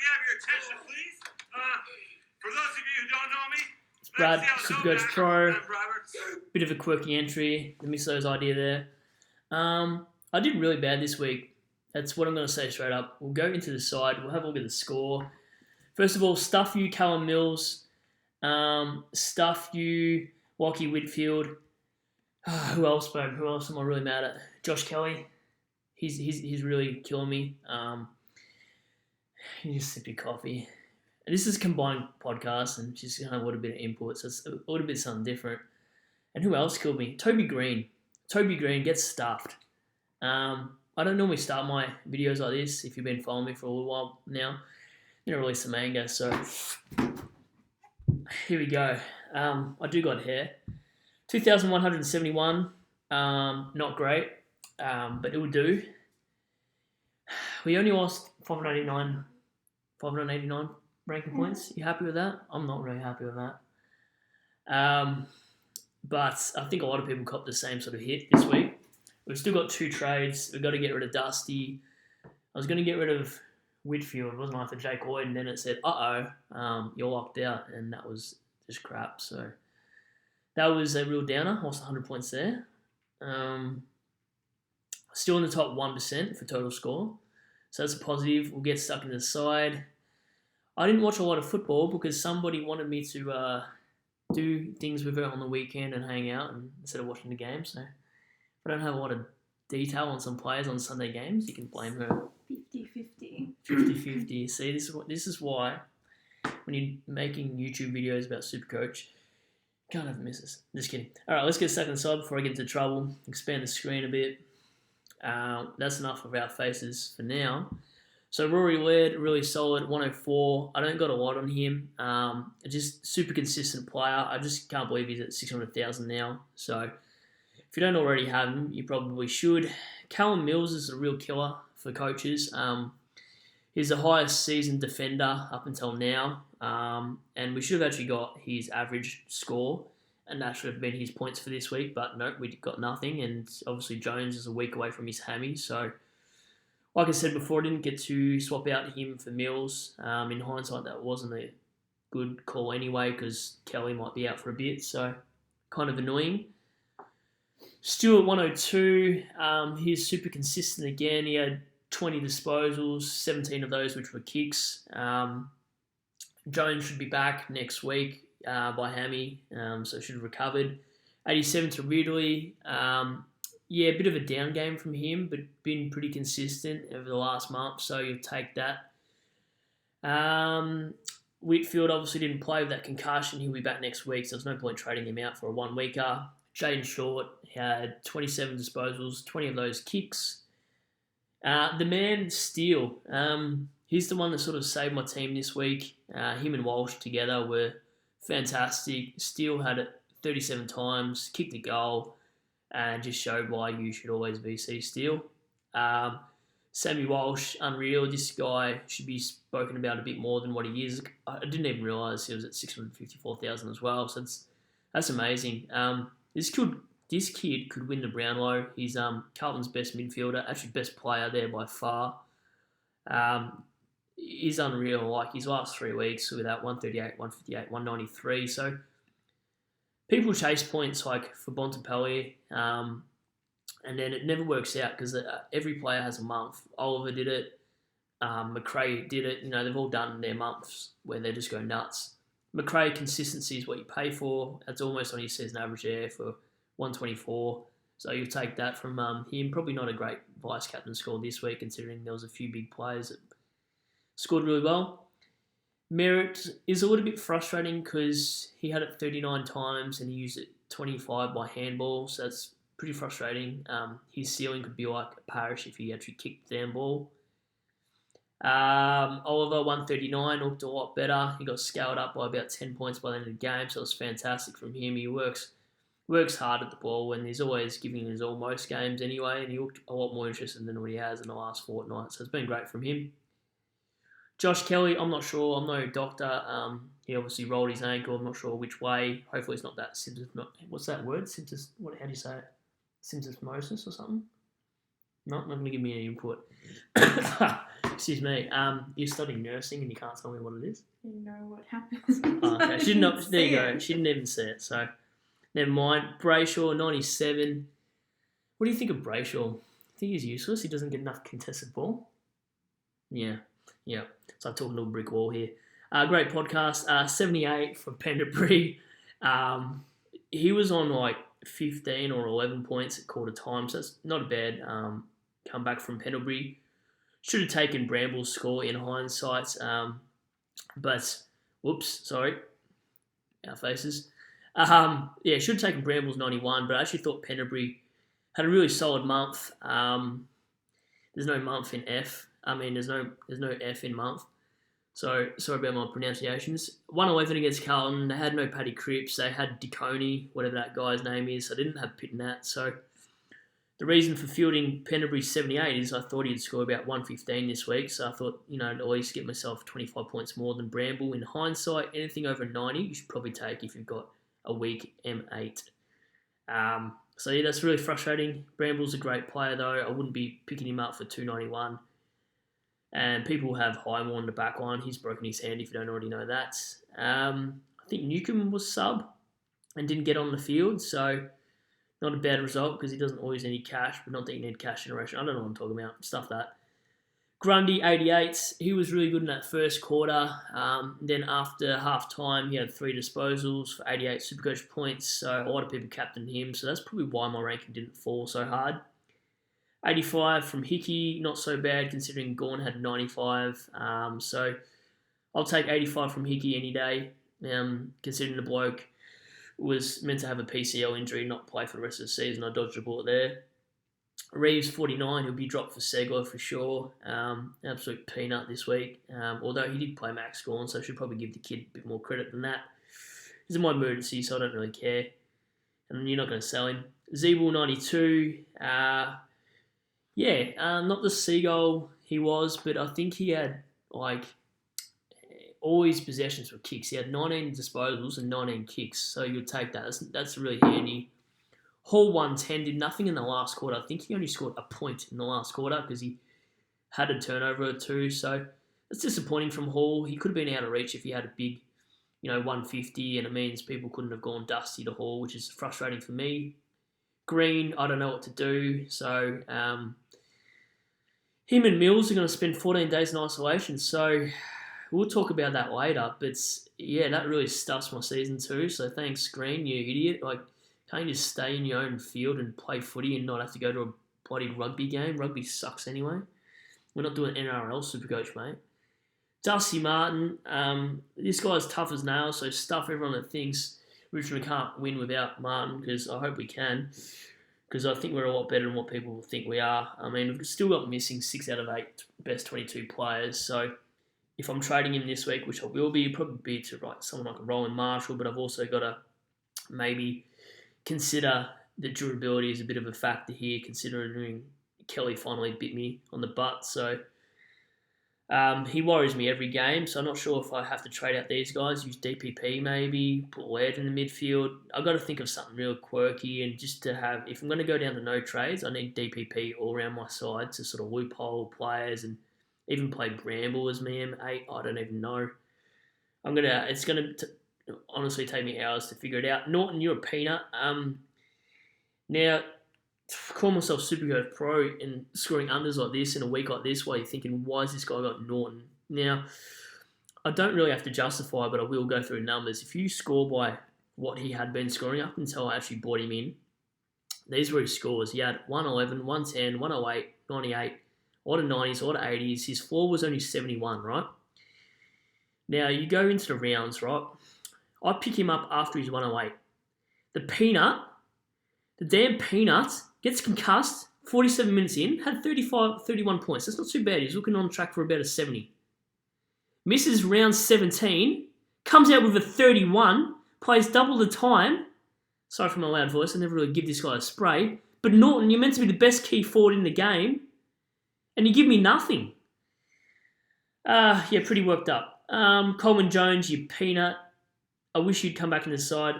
have your attention, please? For those of you who don't know me, Brad, Supercoach Pro. Bit of a quirky entry. The Miss Those idea there. I did really bad this week. That's what I'm going to say straight up. We'll go into the side. We'll have a look at the score. First of all, stuff you, Callum Mills. Stuff you, Lachie Whitfield. Who else, bro? Who else am I really mad at? Josh Kelly. He's really killing me. You just sip your coffee. And this is a combined podcast, and just kind of a little bit of input, so it's a little bit something different. And who else killed me? Toby Greene. Toby Greene gets stuffed. I don't normally start my videos like this. If you've been following me for a little while now, I'm gonna release some anger. So here we go. I do got hair. 2,171. Not great, but it will do. We only lost 589 ranking points. You happy with that? I'm not really happy with that. But I think a lot of people copped the same sort of hit this week. We've still got 2 trades. We've got to get rid of Dusty. I was going to get rid of Whitfield, wasn't I, for Jake Lloyd, and then it said, you're locked out, and that was just crap. So that was a real downer. Lost 100 points there. Still in the top 1% for total score. So that's a positive. We'll get stuck in the side. I didn't watch a lot of football because somebody wanted me to do things with her on the weekend and hang out instead of watching the game. So if I don't have a lot of detail on some players on Sunday games, you can blame her. 50-50. 50-50. See, this is why when you're making YouTube videos about Supercoach, you can't have misses. Just kidding. All right, let's get stuck in the side before I get into trouble. Expand the screen a bit. That's enough of our faces for now. So Rory Laird, really solid, 104. I don't got a lot on him. Just super consistent player. I just can't believe he's at 600,000 now. So if you don't already have him, you probably should. Callum Mills is a real killer for coaches. He's the highest seasoned defender up until now. And we should have actually got his average score. And that should have been his points for this week. But no, we got nothing. And obviously Jones is a week away from his hammy. So like I said before, I didn't get to swap out him for Mills. In hindsight, that wasn't a good call anyway because Kelly might be out for a bit. So kind of annoying. Stewart 102. He's super consistent again. He had 20 disposals, 17 of those which were kicks. Jones should be back next week by hammy, so should have recovered. 87 to Ridley. A bit of a down game from him, but been pretty consistent over the last month, so you'll take that. Whitfield obviously didn't play with that concussion. He'll be back next week, so there's no point trading him out for a 1-weeker. Jaden Short had 27 disposals, 20 of those kicks. The man, Steele, he's the one that sort of saved my team this week. Him and Walsh together were fantastic. Steele had it 37 times, kicked the goal, and just showed why you should always VC Steele. Sammy Walsh, unreal. This guy should be spoken about a bit more than what he is. I didn't even realise he was at 654,000 as well, so that's amazing. This kid could win the Brownlow. He's Carlton's best midfielder, actually best player there by far. He's unreal. Like his last 3 weeks with that 138, 158, 193. So people chase points like for Bontempelli, and then it never works out because every player has a month. Oliver did it. McRae did it. They've all done their months where they just go nuts. McRae, consistency is what you pay for. That's almost on his season average there for 124. So you'll take that from him. Probably not a great vice-captain score this week, considering there was a few big players that scored really well. Merritt is a little bit frustrating because he had it 39 times and he used it 25 by handball, so that's pretty frustrating. His ceiling could be like a parish if he actually kicked the damn ball. Oliver, 139, looked a lot better. He got scaled up by about 10 points by the end of the game, so it was fantastic from him. He works hard at the ball and he's always giving his all most games anyway, and he looked a lot more interested than what he has in the last fortnight, so it's been great from him. Josh Kelly, I'm not sure. I'm no doctor. He obviously rolled his ankle. I'm not sure which way. Hopefully it's not that what's that word? How do you say it? Symptomosis or something? Not going to give me any input. Excuse me. You're studying nursing and you can't tell me what it is? You know what happens. Oh, okay. She didn't know, there you go. it. She didn't even see it. So, never mind. Brayshaw, 97. What do you think of Brayshaw? I think he's useless. He doesn't get enough contested ball. Yeah. So I'm talking to a brick wall here. Great podcast. 78 from Pendlebury. He was on like 15 or 11 points at quarter time, so that's not a bad comeback from Pendlebury. Should have taken Bramble's score in hindsight, but whoops, sorry, our faces. Should have taken Bramble's 91, but I actually thought Pendlebury had a really solid month. There's no month in F. There's no F in month. So sorry about my pronunciations. 111 against Carlton. They had no Paddy Cripps. They had DeConey, whatever that guy's name is. I didn't have Pitnat. So the reason for fielding Pendlebury 78 is I thought he'd score about 115 this week. So I thought, I'd always get myself 25 points more than Bramble. In hindsight, anything over 90 you should probably take if you've got a weak M8. That's really frustrating. Bramble's a great player though. I wouldn't be picking him up for 291. And people have Highmore in the back line. He's broken his hand if you don't already know that. I think Newcomb was sub and didn't get on the field. So not a bad result because he doesn't always need cash, but not that you need cash generation. I don't know what I'm talking about. Stuff that. Grundy, 88. He was really good in that first quarter. Then after half-time, he had 3 disposals for 88 Supercoach points. So a lot of people captained him. So that's probably why my ranking didn't fall so hard. 85 from Hickey, not so bad considering Gawn had 95. So I'll take 85 from Hickey any day, considering the bloke was meant to have a PCL injury, not play for the rest of the season. I dodged a bullet there. Reeves, 49, he'll be dropped for Segler for sure. Absolute peanut this week. Although he did play Max Gawn, so I should probably give the kid a bit more credit than that. He's in my emergency, so I don't really care. And you're not going to sell him. Zeeble, 92. Not the seagull he was, but I think he had, all his possessions were kicks. He had 19 disposals and 19 kicks, so you'll take that. That's really handy. Hall, 110, did nothing in the last quarter. I think he only scored a point in the last quarter because he had a turnover or 2, so it's disappointing from Hall. He could have been out of reach if he had a big, 150, and it means people couldn't have gone dusty to Hall, which is frustrating for me. Greene, I don't know what to do, so him and Mills are going to spend 14 days in isolation, so we'll talk about that later. But that really stuffs my season too. So thanks, Greene, you idiot. Can't you just stay in your own field and play footy and not have to go to a bloody rugby game? Rugby sucks anyway. We're not doing NRL Supercoach, mate. Dusty Martin, this guy's tough as nails, so stuff everyone that thinks Richmond can't win without Martin, because I hope we can. Because I think we're a lot better than what people think we are. We've still got missing 6 out of 8 best 22 players. So if I'm trading him this week, which I will be, probably be to someone like a Roland Marshall, but I've also got to maybe consider that durability is a bit of a factor here, considering Kelly finally bit me on the butt. So he worries me every game, so I'm not sure if I have to trade out these guys, use DPP maybe, put Laird in the midfield. I've got to think of something real quirky, and just to have, if I'm going to go down to no trades, I need DPP all around my side to sort of loophole players and even play Bramble as my M8. I don't even know. It's going to honestly take me hours to figure it out. Norton, you're a peanut. Now, call myself Supercoach Pro and scoring unders like this in a week like this while you're thinking, why has this guy got Norton? Now, I don't really have to justify, but I will go through numbers. If you score by what he had been scoring up until I actually brought him in, these were his scores. He had 111, 110, 108, 98, all the 90s, all the 80s. His floor was only 71, right? Now, you go into the rounds, right? I pick him up after he's 108. The damn peanut gets concussed, 47 minutes in, had 31 points. That's not too bad. He's looking on track for about a 70. Misses round 17, comes out with a 31, plays double the time. Sorry for my loud voice, I never really give this guy a spray. But Norton, you're meant to be the best key forward in the game, and you give me nothing. Pretty worked up. Coleman Jones, you peanut. I wish you'd come back in the side.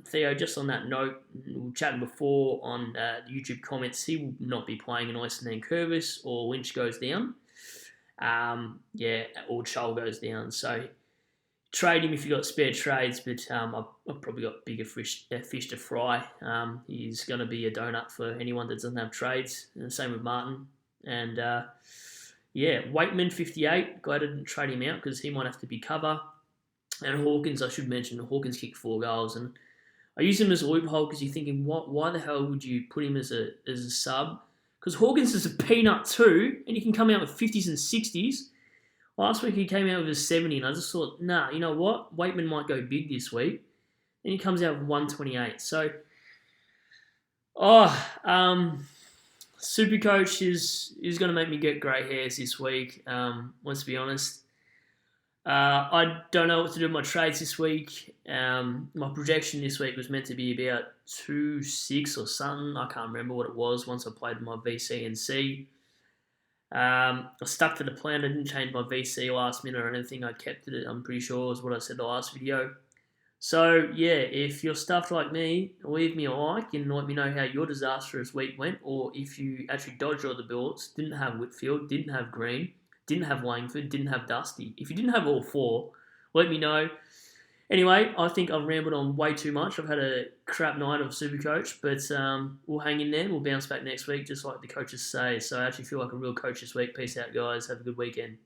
Theo, just on that note, we were chatting before on the YouTube comments, he will not be playing in Essendon Curvis or Lynch goes down. Or Chol goes down. So trade him if you've got spare trades, but I've probably got bigger fish to fry. He's going to be a donut for anyone that doesn't have trades. And the same with Martin. And Waitman 58. Glad I didn't trade him out because he might have to be cover. And Hawkins, I should mention, Hawkins kicked 4 goals, and I use him as a loophole because you're thinking, why the hell would you put him as a sub? Because Hawkins is a peanut too, and he can come out with 50s and 60s. Last week he came out with a 70, and I just thought, nah, you know what? Waitman might go big this week. And he comes out with 128. So, Supercoach is going to make me get grey hairs this week. Let's be honest. I don't know what to do with my trades this week. My projection this week was meant to be about 2-6 or something. I can't remember what it was once I played my VC and C. I stuck to the plan. I didn't change my VC last minute or anything. I kept it, I'm pretty sure, is what I said the last video. So, if you're stuffed like me, leave me a like and let me know how your disastrous week went, or if you actually dodged all the bullets, didn't have Whitfield, didn't have Greene, didn't have Langford, didn't have Dusty. If you didn't have all 4, let me know. Anyway, I think I've rambled on way too much. I've had a crap night of Supercoach, but we'll hang in there. We'll bounce back next week, just like the coaches say. So I actually feel like a real coach this week. Peace out, guys. Have a good weekend.